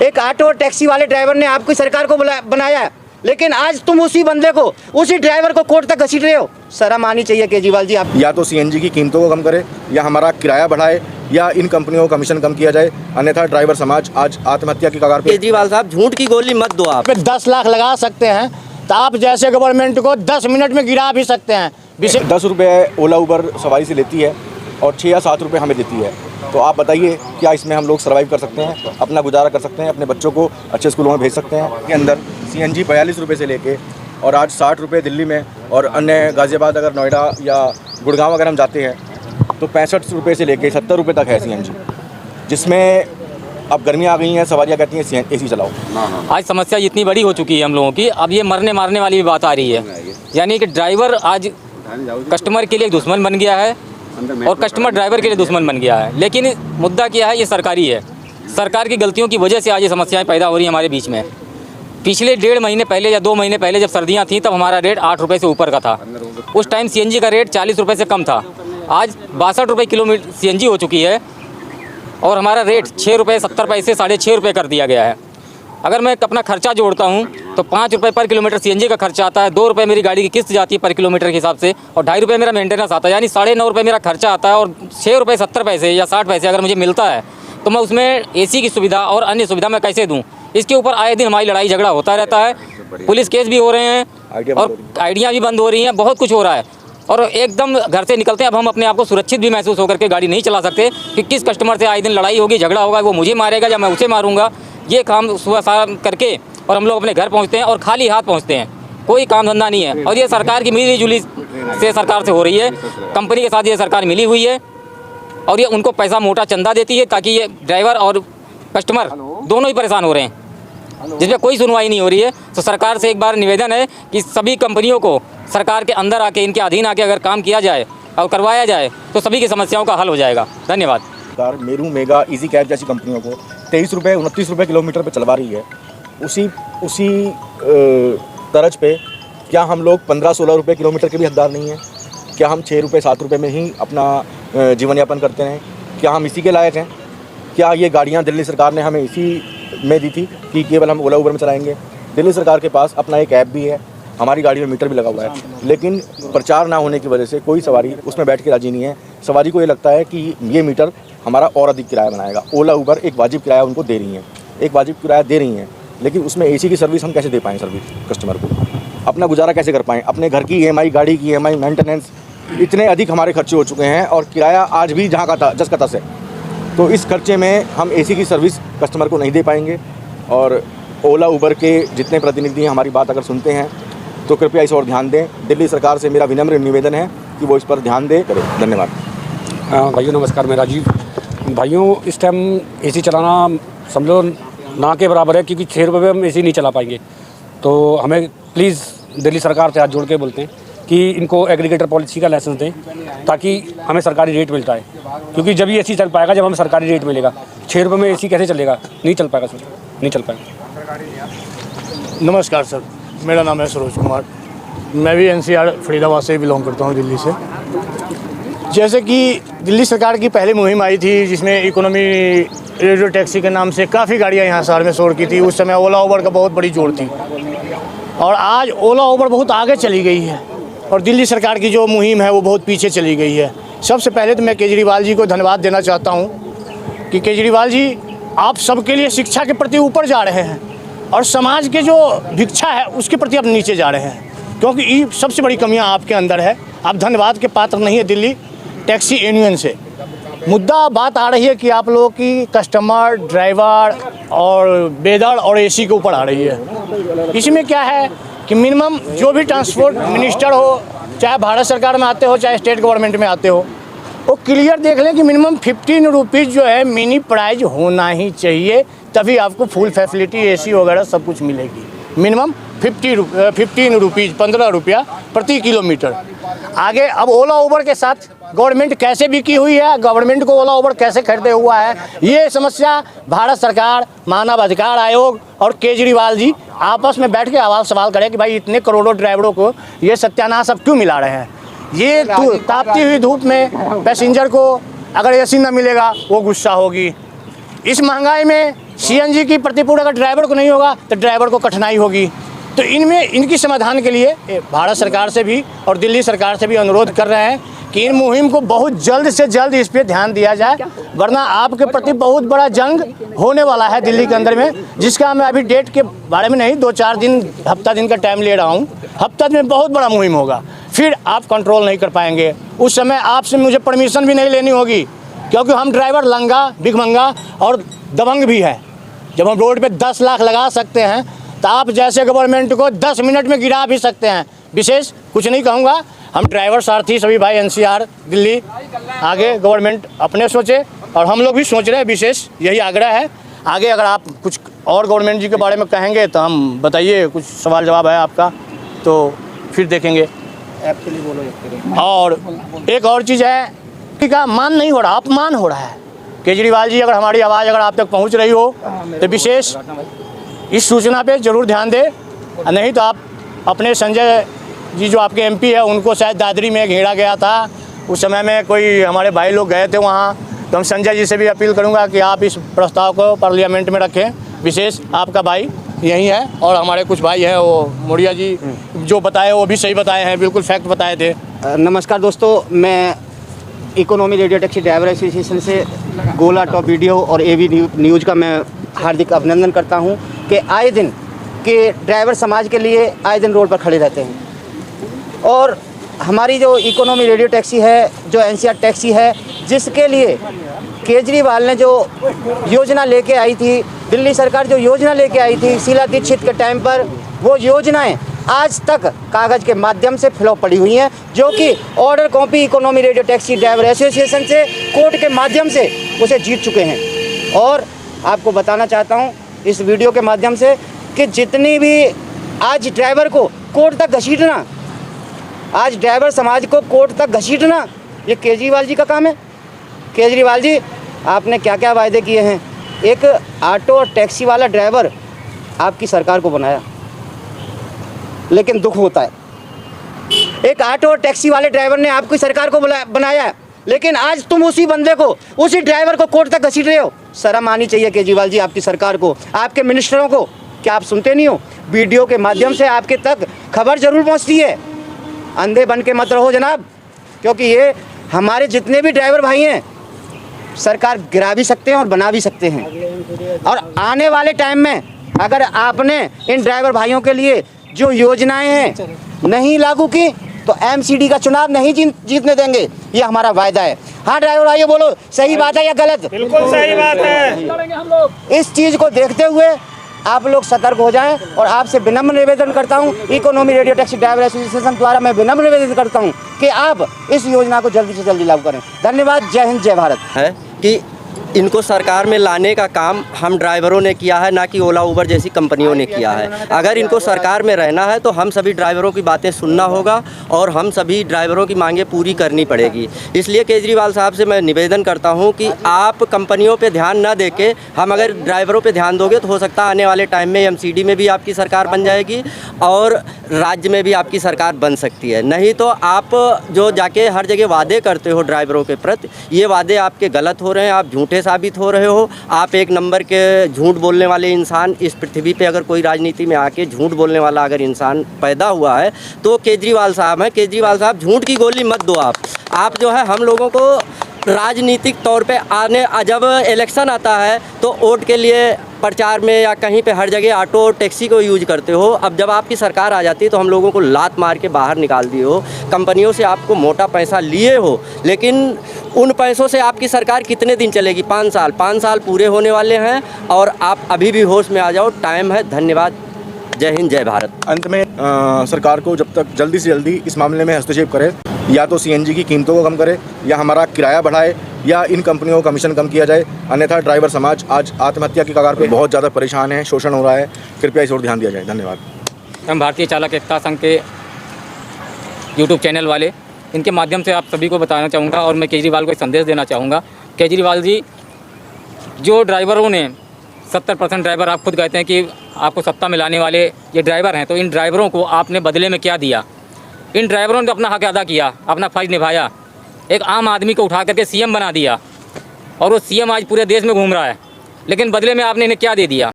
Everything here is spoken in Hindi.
एक ऑटो और टैक्सी वाले ड्राइवर ने आपकी सरकार को बनाया है, लेकिन आज तुम उसी बंदे को, उसी ड्राइवर को कोर्ट तक घसीट रहे हो। शर्म आनी चाहिए केजरीवाल जी आप। या तो सीएनजी की कीमतों को कम करे, या हमारा किराया बढ़ाए, या इन कंपनियों को कमीशन कम किया जाए, अन्यथा ड्राइवर समाज आज आत्महत्या की कगार पे। केजरीवाल साहब झूठ की गोली मत दो। आप 10 लाख लगा सकते हैं तो आप जैसे गवर्नमेंट को 10 मिनट में गिरा भी सकते हैं। 10 रुपये ओला उबर सवारी से लेती है और 6 या 7 रुपये हमें देती है, तो आप बताइए क्या इसमें हम लोग सर्वाइव कर सकते हैं, अपना गुजारा कर सकते हैं, अपने बच्चों को अच्छे स्कूलों में भेज सकते हैं? के अंदर सीएनजी 42 रुपये से लेके और आज 60 रुपये दिल्ली में, और अन्य गाज़ियाबाद अगर नोएडा या गुड़गांव अगर हम जाते हैं तो 65 रुपये से लेके 70 रुपये तक है सीएनजी, जिसमें अब गर्मियाँ आ गई हैं, सवारियाँ कहती हैं एसी चलाओ। आज समस्या इतनी बड़ी हो चुकी है हम लोगों की, अब ये मरने मारने वाली भी बात आ रही है। यानी कि ड्राइवर आज कस्टमर के लिए दुश्मन बन गया है और कस्टमर ड्राइवर के लिए दुश्मन बन गया है। लेकिन मुद्दा क्या है, ये सरकारी है। सरकार की गलतियों की वजह से आज ये समस्याएं पैदा हो रही हैं हमारे बीच में। पिछले 1.5 महीने पहले या 2 महीने पहले जब सर्दियां थीं तब हमारा रेट 8 रुपये से ऊपर का था। उस टाइम सीएनजी का रेट 40 रुपये से कम था। आज 62 रुपये किलोमीटर सीएनजी हो चुकी है और हमारा रेट 6 रुपये 70 पैसे 6.5 रुपये कर दिया गया है। अगर मैं अपना खर्चा जोड़ता हूँ तो 5 रुपये पर किलोमीटर सीएनजी का खर्चा आता है, 2 रुपये मेरी गाड़ी की किस्त जाती है पर किलोमीटर के हिसाब से, और 2.5 रुपये मेरा मेंटेनेंस आता है। यानी 9.5 रुपये मेरा खर्चा आता है, और 6 रुपये 70 पैसे या 60 पैसे अगर मुझे मिलता है तो मैं उसमें एसी की सुविधा और अन्य सुविधा मैं कैसे दूँ? इसके ऊपर आए दिन हमारी लड़ाई झगड़ा होता रहता है, पुलिस केस भी हो रहे हैं और आइडिया भी बंद हो रही हैं, बहुत कुछ हो रहा है। और एकदम घर से निकलते हैं, अब हम अपने आप को सुरक्षित भी महसूस होकर के गाड़ी नहीं चला सकते कि किस कस्टमर से आए दिन लड़ाई होगी, झगड़ा होगा, वो मुझे मारेगा या मैं उसे मारूंगा। ये काम सुबह शाम करके और हम लोग अपने घर पहुंचते हैं और खाली हाथ पहुंचते हैं, कोई काम धंधा नहीं है। और ये सरकार की मिली जुली से सरकार से हो रही है, कंपनी के साथ ये सरकार मिली हुई है और ये उनको पैसा मोटा चंदा देती है ताकि ये ड्राइवर और कस्टमर दोनों ही परेशान हो रहे हैं, जिसमें कोई सुनवाई नहीं हो रही है। तो सरकार से एक बार निवेदन है कि सभी कंपनियों को सरकार के अंदर आके, इनके अधीन आके अगर काम किया जाए और करवाया जाए तो सभी की समस्याओं का हल हो जाएगा। धन्यवाद। सरकार मेरू, मेगा, इजी कैब जैसी कंपनियों को 23 रुपये 29 रुपये किलोमीटर पे चलवा रही है। उसी तर्ज पे क्या हम लोग 15-16 रुपये किलोमीटर के भी हकदार नहीं हैं? क्या हम 6 रुपये 7 रुपये में ही अपना जीवन यापन करते हैं? क्या हम इसी के लायक हैं? क्या ये गाड़ियाँ दिल्ली सरकार ने हमें इसी में दी थी कि केवल हम ओला उबर में चलाएंगे? दिल्ली सरकार के पास अपना एक ऐप भी है, हमारी गाड़ी में मीटर भी लगा हुआ है, लेकिन प्रचार ना होने की वजह से कोई सवारी उसमें बैठ के राजी नहीं है। सवारी को ये लगता है कि ये मीटर हमारा और अधिक किराया बनाएगा। ओला उबर एक वाजिब किराया उनको दे रही हैं, एक वाजिब किराया दे रही हैं, लेकिन उसमें एसी की सर्विस हम कैसे दे पाएँ? सर्विस कस्टमर को अपना गुजारा कैसे कर पाएँ? अपने घर की EMI, गाड़ी की EMI, मेंटेनेंस, इतने अधिक हमारे खर्चे हो चुके हैं और किराया आज भी जहाँ का था जस का तस है। तो इस खर्चे में हम एसी की सर्विस कस्टमर को नहीं दे पाएंगे। और ओला उबर के जितने प्रतिनिधि हमारी बात अगर सुनते हैं तो कृपया इस ओर ध्यान दें। दिल्ली सरकार से मेरा विनम्र निवेदन है कि वो इस पर ध्यान दे करें। धन्यवाद। भाइयों नमस्कार, मैं राजीव। भाइयों, इस टाइम एसी चलाना समझो ना के बराबर है, क्योंकि 6 रुपये में हम एसी नहीं चला पाएंगे। तो हमें प्लीज़ दिल्ली सरकार से हाथ जोड़ के बोलते हैं कि इनको एग्रीगेटर पॉलिसी का लाइसेंस दें ताकि हमें सरकारी रेट मिल जाए, क्योंकि जब ये एसी चल पाएगा जब हमें सरकारी रेट मिलेगा। 6 रुपये में एसी कैसे चलेगा? नहीं चल पाएगा सर, नहीं चल पाएगा। नमस्कार सर, मेरा नाम है सरोज कुमार। मैं भी NCR फरीदाबाद से बिलोंग करता हूँ, दिल्ली से। जैसे कि दिल्ली सरकार की पहली मुहिम आई थी जिसमें इकोनॉमी रेडियो टैक्सी के नाम से काफ़ी गाड़ियाँ यहाँ शहर में शोर की थी। उस समय ओला उबर का बहुत बड़ी जोड़ थी और आज ओला उबर बहुत आगे चली गई है और दिल्ली सरकार की जो मुहिम है वो बहुत पीछे चली गई है। सबसे पहले तो मैं केजरीवाल जी को धन्यवाद देना चाहता हूँ कि केजरीवाल जी आप सबके लिए शिक्षा के प्रति ऊपर जा रहे हैं और समाज के जो भिक्षा है उसके प्रति आप नीचे जा रहे हैं, क्योंकि ये सबसे बड़ी कमियां आपके अंदर है। आप धन्यवाद के पात्र नहीं है दिल्ली टैक्सी यूनियन से। मुद्दा बात आ रही है कि आप लोगों की कस्टमर, ड्राइवर और बेदर और एसी के ऊपर आ रही है। इसमें क्या है कि मिनिमम जो भी ट्रांसपोर्ट मिनिस्टर हो, चाहे भारत सरकार में आते हो चाहे स्टेट गवर्नमेंट में आते हो, वो क्लियर देख लें कि मिनिमम 15 रुपीज़ जो है मिनी प्राइस होना ही चाहिए, तभी आपको फुल फैसिलिटी एसी वगैरह सब कुछ मिलेगी। मिनिमम 15 रुपीज़ 15 रुपया प्रति किलोमीटर। आगे अब ओला उबर के साथ गवर्नमेंट कैसे बिकी हुई है, गवर्नमेंट को ओला उबर कैसे खरीदे हुआ है, ये समस्या भारत सरकार, मानव अधिकार आयोग और केजरीवाल जी आपस में बैठ के सवाल करें कि भाई इतने करोड़ों ड्राइवरों को ये सत्यानाश अब क्यों मिला रहे हैं। ये तापती हुई धूप में पैसेंजर को अगर एसी न मिलेगा वो गुस्सा होगी। इस महंगाई में CNG की प्रतिपूर्ति अगर ड्राइवर को नहीं होगा तो ड्राइवर को कठिनाई होगी। तो इनमें इनकी समाधान के लिए भारत सरकार से भी और दिल्ली सरकार से भी अनुरोध कर रहे हैं कि इन मुहिम को बहुत जल्द से जल्द इस पे ध्यान दिया जाए, वरना आपके प्रति बहुत बड़ा जंग होने वाला है दिल्ली के अंदर में, जिसका मैं अभी डेट के बारे में नहीं 2-4 दिन हफ्ता दिन का टाइम ले रहा हूँ। हफ्ता दिन में बहुत बड़ा मुहिम होगा, फिर आप कंट्रोल नहीं कर पाएंगे। उस समय आपसे मुझे परमिशन भी नहीं लेनी होगी, क्योंकि हम ड्राइवर लंगा, भिखमंगा और दबंग भी है। जब हम रोड पे 10 लाख लगा सकते हैं तो आप जैसे गवर्नमेंट को 10 मिनट में गिरा भी सकते हैं। विशेष कुछ नहीं कहूँगा, हम ड्राइवर सारथी सभी भाई NCR दिल्ली आगे गवर्नमेंट अपने सोचे और हम लोग भी सोच रहे हैं। विशेष यही आग्रह है। आगे अगर आप कुछ और गवर्नमेंट जी के बारे में कहेंगे तो हम बताइए, कुछ सवाल जवाब है आपका तो फिर देखेंगे। और एक और चीज़ है का मान नहीं हो रहा, अपमान हो रहा है। केजरीवाल जी, अगर हमारी आवाज़ अगर आप तक पहुंच रही हो तो विशेष इस सूचना पे जरूर ध्यान दें, नहीं तो आप अपने संजय जी जो आपके MP है उनको शायद दादरी में घेरा गया था, उस समय में कोई हमारे भाई लोग गए थे वहाँ, तो हम संजय जी से भी अपील करूँगा कि आप इस प्रस्ताव को पार्लियामेंट में रखें। विशेष आपका भाई यही है और हमारे कुछ भाई हैं, वो मोड़िया जी जो बताए वो भी सही बताए हैं, बिल्कुल फैक्ट बताए थे। नमस्कार दोस्तों, मैं economy radio taxi driver association से गोला टॉप वीडियो और AV न्यूज़ का मैं हार्दिक अभिनंदन करता हूं कि आए दिन के ड्राइवर समाज के लिए आए दिन रोड पर खड़े रहते हैं। और हमारी जो इकोनॉमी रेडियो टैक्सी है, जो NCR टैक्सी है, जिसके लिए केजरीवाल ने जो योजना लेके आई थी, दिल्ली सरकार जो योजना लेके आई थी शीला दीक्षित के टाइम पर, वो योजनाएं आज तक कागज़ के माध्यम से फ्लॉप पड़ी हुई हैं, जो कि order copy economy radio taxi driver association से कोर्ट के माध्यम से उसे जीत चुके हैं। और आपको बताना चाहता हूं इस वीडियो के माध्यम से कि जितनी भी आज ड्राइवर को कोर्ट तक घसीटना, आज ड्राइवर समाज को कोर्ट तक घसीटना, ये केजरीवाल जी का काम है। केजरीवाल जी, आपने क्या क्या वायदे किए हैं। एक ऑटो और टैक्सी वाला ड्राइवर आपकी सरकार को बनाया, लेकिन दुख होता है, एक ऑटो और टैक्सी वाले ड्राइवर ने आपकी सरकार को बनाया, लेकिन आज तुम उसी बंदे को, उसी ड्राइवर को कोर्ट तक घसीट रहे हो। शर्म आनी चाहिए केजरीवाल जी आपकी सरकार को, आपके मिनिस्टरों को। क्या आप सुनते नहीं हो? वीडियो के माध्यम से आपके तक खबर जरूर पहुंचती है। अंधे बन के मत रहो जनाब, क्योंकि ये हमारे जितने भी ड्राइवर भाई हैं सरकार गिरा भी सकते हैं और बना भी सकते हैं। और आने वाले टाइम में अगर आपने इन ड्राइवर भाइयों के लिए जो योजनाएं हैं नहीं लागू की तो MCD का चुनाव नहीं जीतने देंगे, ये हमारा वायदा है। हाँ ड्राइवर भाइयों, बोलो सही बात है या गलत? बिल्कुल सही बात है। इस चीज़ को देखते हुए आप लोग सतर्क हो जाएं और आपसे विनम्र निवेदन करता हूं, economy radio taxi driver association द्वारा मैं विनम्र निवेदन करता हूं कि आप इस योजना को जल्दी से जल्दी लागू करें। धन्यवाद। जय हिंद, जय भारत। है कि इनको सरकार में लाने का काम हम ड्राइवरों ने किया है, ना कि ओला उबर जैसी कंपनियों ने किया है। अगर इनको सरकार में रहना है तो हम सभी ड्राइवरों की बातें सुनना होगा और हम सभी ड्राइवरों की मांगें पूरी करनी पड़ेगी। इसलिए केजरीवाल साहब से मैं निवेदन करता हूं कि आप कंपनियों पे ध्यान न देके हम अगर ड्राइवरों पे ध्यान दोगे तो हो सकता है आने वाले टाइम में MCD में भी आपकी सरकार बन जाएगी और राज्य में भी आपकी सरकार बन सकती है। नहीं तो आप जो जाके हर जगह वादे करते हो ड्राइवरों के प्रति, ये वादे आपके गलत हो रहे हैं, आप झूठे साबित हो रहे हो। आप एक नंबर के झूठ बोलने वाले इंसान इस पृथ्वी पे अगर कोई राजनीति में आके झूठ बोलने वाला अगर इंसान पैदा हुआ है तो केजरीवाल साहब हैं। केजरीवाल साहब, झूठ की गोली मत दो। आप जो है हम लोगों को राजनीतिक तौर पे जब इलेक्शन आता है तो वोट के लिए प्रचार में या कहीं पे हर जगह ऑटो और टैक्सी को यूज करते हो। अब जब आपकी सरकार आ जाती है तो हम लोगों को लात मार के बाहर निकाल दिए हो। कंपनियों से आपको मोटा पैसा लिए हो, लेकिन उन पैसों से आपकी सरकार कितने दिन चलेगी? 5 साल पूरे होने वाले हैं और आप अभी भी होश में आ जाओ, टाइम है। धन्यवाद। जय हिंद, जय भारत। अंत में सरकार को जब तक जल्दी से जल्दी इस मामले में हस्तक्षेप करे, या तो CNG की कीमतों को कम करे या हमारा किराया बढ़ाए या इन कंपनियों को कमीशन कम किया जाए, अन्यथा ड्राइवर समाज आज आत्महत्या की कगार पे बहुत ज़्यादा परेशान है, शोषण हो रहा है। कृपया इस ओर ध्यान दिया जाए। धन्यवाद। हम भारतीय चालक एकता संघ के YouTube चैनल वाले, इनके माध्यम से आप सभी को बताना चाहूँगा और मैं केजरीवाल को एक संदेश देना चाहूँगा। केजरीवाल जी, जो ड्राइवरों ने 70% ड्राइवर आप खुद कहते हैं कि आपको सत्ता में लाने वाले ये ड्राइवर हैं, तो इन ड्राइवरों को आपने बदले में क्या दिया? इन ड्राइवरों ने तो अपना हक अदा किया, अपना फ़र्ज निभाया। एक आम आदमी को उठा करके CM बना दिया और वो CM आज पूरे देश में घूम रहा है। लेकिन बदले में आपने इन्हें क्या दे दिया?